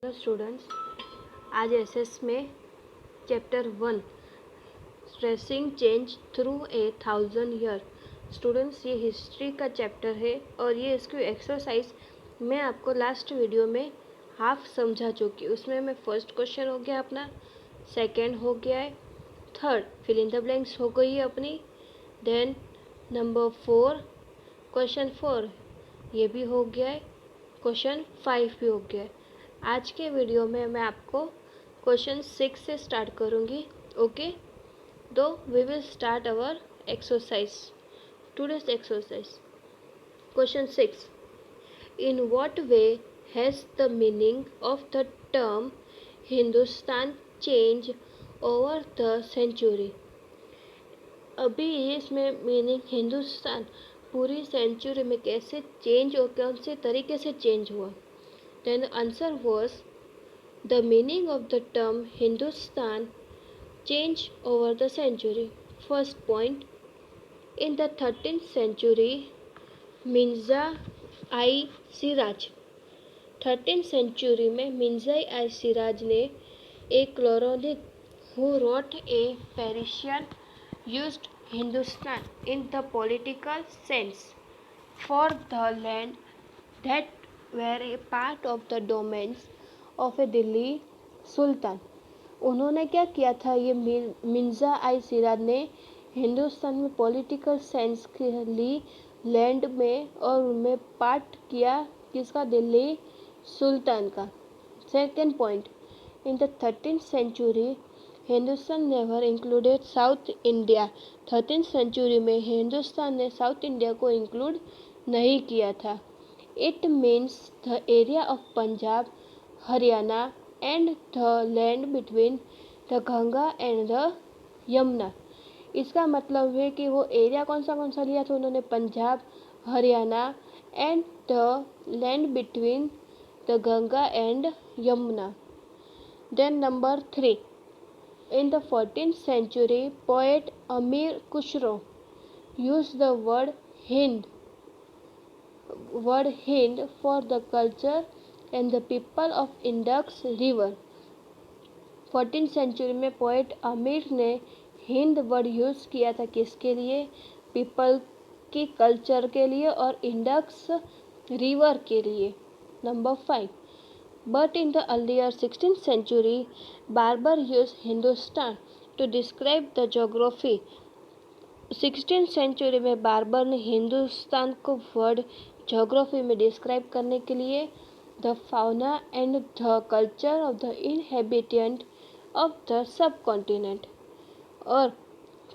Hello students, आज SS में chapter 1 stressing change through 1000 year. Students, ये हिस्ट्री का चैप्टर है और ये इसकी एक्सरसाइज मैं आपको लास्ट वीडियो में हाफ समझा चुकी। उसमें मैं फर्स्ट क्वेश्चन हो गया अपना, सेकंड हो गया है, third fill in the blanks हो गई है अपनी, देन नंबर 4 क्वेश्चन 4 ये भी हो गया है, क्वेश्चन 5 भी हो गया है। आज के वीडियो में मैं आपको क्वेश्चन 6 से स्टार्ट करूँगी। ओके, तो we will start our exercise, today's exercise. Question 6, in what way has the meaning of the term Hindustan change over the century. अभी इसमें मीनिंग हिंदुस्तान पूरी सेंचुरी में कैसे चेंज और कौन से तरीके से चेंज हुआ। Then the answer was, the meaning of the term Hindustan changed over the century. First point, in the 13th century, Mirza I Siraj 13th century में मिर्ज़ा आई सिराज ने एक क्लोरोनिक who wrote a Persian used Hindustan in the political sense for the land that were a part of the domains of a Delhi सुल्तान। उन्होंने क्या किया था, ये मिर्ज़ा आई सिराज ने हिंदुस्तान में पॉलिटिकल सेंस के लिए लैंड में और उनमें पार्ट किया किसका, दिल्ली सुल्तान का। Second point, in the 13th century Hindustan never included south India. 13th century में हिंदुस्तान ने साउथ इंडिया को इंक्लूड नहीं किया था। It means the area of Punjab, Haryana and the land between the Ganga and the Yamuna। इसका मतलब है कि वो एरिया कौन सा लिया था उन्होंने, Punjab, Haryana and the land between the Ganga and Yamuna. Then number 3, in the 14th century poet Amir Khusrau used the word Hind for the culture and the people of Indus river। 14th century में पोएट अमीर ने हिंद वर्ड यूज़ किया था किसके लिए, people की culture के लिए और इंडक्स रिवर के लिए। Number 5, but in the earlier 16th century Babur use Hindustan to describe the geography. 16th century में बार्बर ने हिंदुस्तान को वर्ड जोग्राफी में डिस्क्राइब करने के लिए the fauna and the culture of the inhabitant of the sub continent. और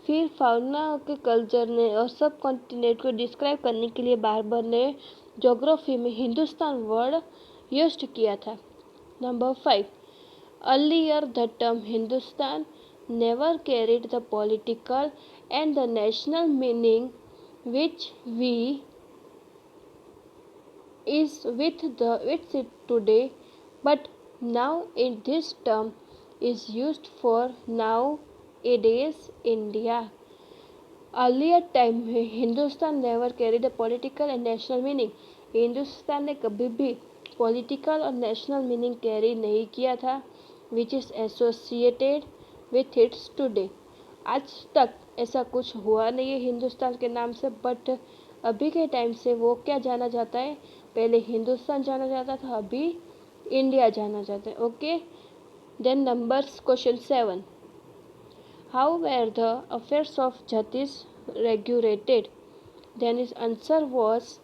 फिर फाउना के कल्चर ने और सब कॉन्टिनेंट को डिस्क्राइब करने के लिए बार्बर ने जोग्राफी में हिंदुस्तान वर्ड यूज किया था। Number 5, earlier the term Hindustan never carried the political and the national meaning which we is with it today, but now in this term is used for nowadays India। Earlier time में Hindustan never carry the political and national meaning. Hindustan ने कभी भी political और national meaning carry नहीं किया था, which is associated with its today. आज तक ऐसा कुछ हुआ नहीं है हिंदुस्तान के नाम से, बट अभी के टाइम से वो क्या जाना जाता है, पहले हिंदुस्तान जाना जाता था, अभी इंडिया जाना जाता है। Okay, then numbers question 7, how were the affairs of jatis regulated. Then is answer was,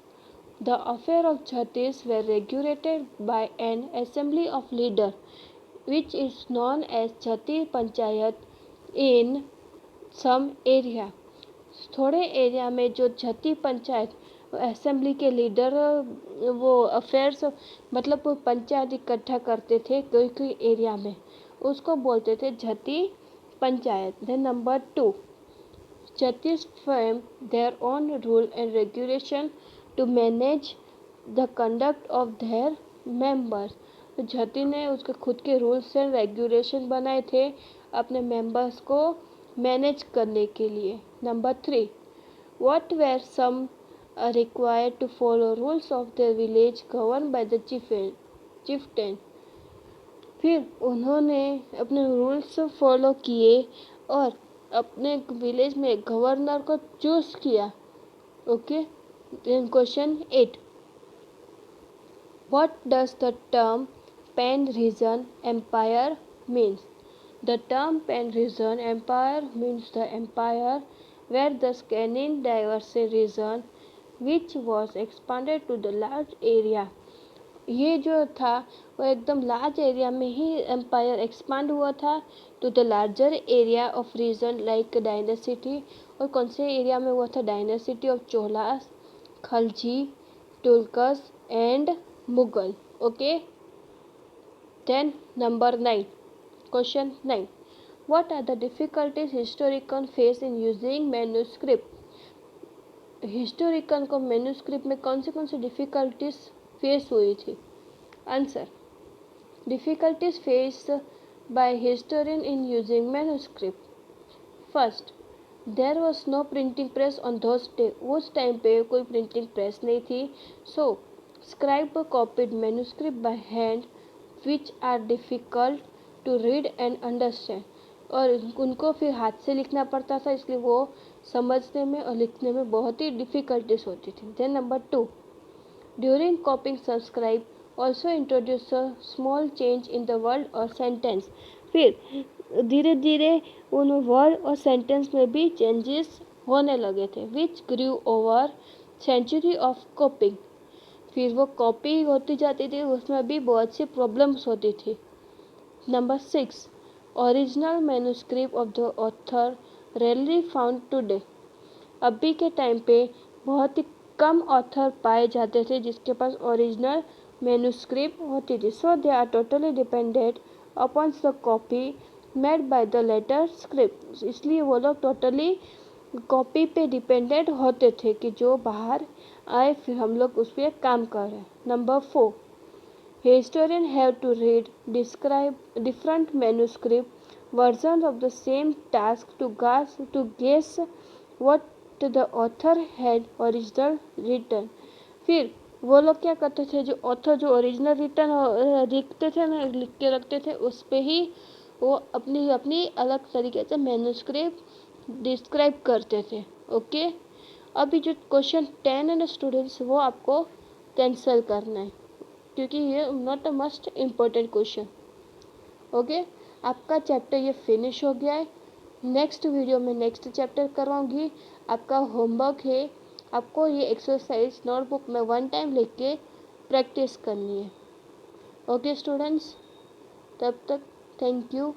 the affair of jatis were regulated by an assembly of leader which is known as jati panchayat in some area। थोड़े area में जो jati panchayat assembly के leader वो affairs मतलब पंचायत इकट्ठा करते थे कोई कोई एरिया में, उसको बोलते थे जती panchayat. Then number 2, jatis frame their own rule and regulation to manage the conduct of their members. जती ने उसके खुद के रूल्स एंड रेगुलेशन बनाए थे अपने मेंबर्स को मैनेज करने के लिए। Number 3, what were some required to follow rules of the village govern by the chieftain. फिर उन्होंने अपने रूल्स फॉलो किए और अपने विलेज में गवर्नर को चूज किया। Okay, then question 8, what does the term pan region empire means? The term pan-region empire means the empire where the Scandinavian diverse region which was expanded to the large area। ये जो था वो एकदम large area में ही empire expand हुआ था to the larger area of region like dynasty. और कौन से एरिया में हुआ था? Dynasty of Cholas, Khalji, Turks and Mughal. Okay, then number 9, question 9, what are the difficulties historians face in using manuscript? Historian को मैन्यूस्क्रिप्ट में कौन सी डिफ़िकल्टीज फेस हुई थी? Answer, difficulties face by historian in using manuscript. First, there was no printing press on those day. उस time पे कोई printing press नहीं थी। So scribe copied manuscript by hand which are difficult to read and understand. और उनको फिर हाथ से लिखना पड़ता था, इसलिए वो समझने में और लिखने में बहुत ही डिफ़िकल्टीज होती थी। Then number 2, during copying subscribe also introduce a small change in the word और सेंटेंस। फिर धीरे धीरे उन वर्ड और सेंटेंस में भी चेंजेस होने लगे थे विच ग्रू ओवर सेंचुरी ऑफ कॉपिंग। फिर वो कॉपी होती जाती थी, उसमें भी बहुत सी प्रॉब्लम्स होती थी। Number 6, original manuscript of the author rarely found today. अभी के टाइम पे बहुत ही कम ऑथर पाए जाते थे जिसके पास ओरिजिनल मैन्यूस्क्रिप्ट होती थी। So they are totally dependent upon the copy made by the later script. इसलिए वो लोग टोटली कॉपी पे डिपेंडेंट होते थे कि जो बाहर आए फिर हम लोग उस पर काम कर रहे हैं। Number 4, historians have to read, describe different manuscript versions of the same task to guess what the author had original written। फिर वो लोग क्या करते थे, जो ऑथर जो ओरिजिनल लिखते थे ना, लिख के रखते थे, उस पे ही वो अपनी अपनी अलग तरीके से मैन्यूस्क्रिप्ट डिस्क्राइब करते थे। ओके, अभी जो क्वेश्चन 10 है ना स्टूडेंट्स, वो आपको कैंसिल करना है क्योंकि ये not a must important question. Okay, आपका चैप्टर ये फिनिश हो गया है। नेक्स्ट वीडियो में नेक्स्ट चैप्टर करवाऊँगी। आपका होमवर्क है, आपको ये एक्सरसाइज नोटबुक में 1 टाइम लिख के प्रैक्टिस करनी है। ओके स्टूडेंट्स, तब तक थैंक यू।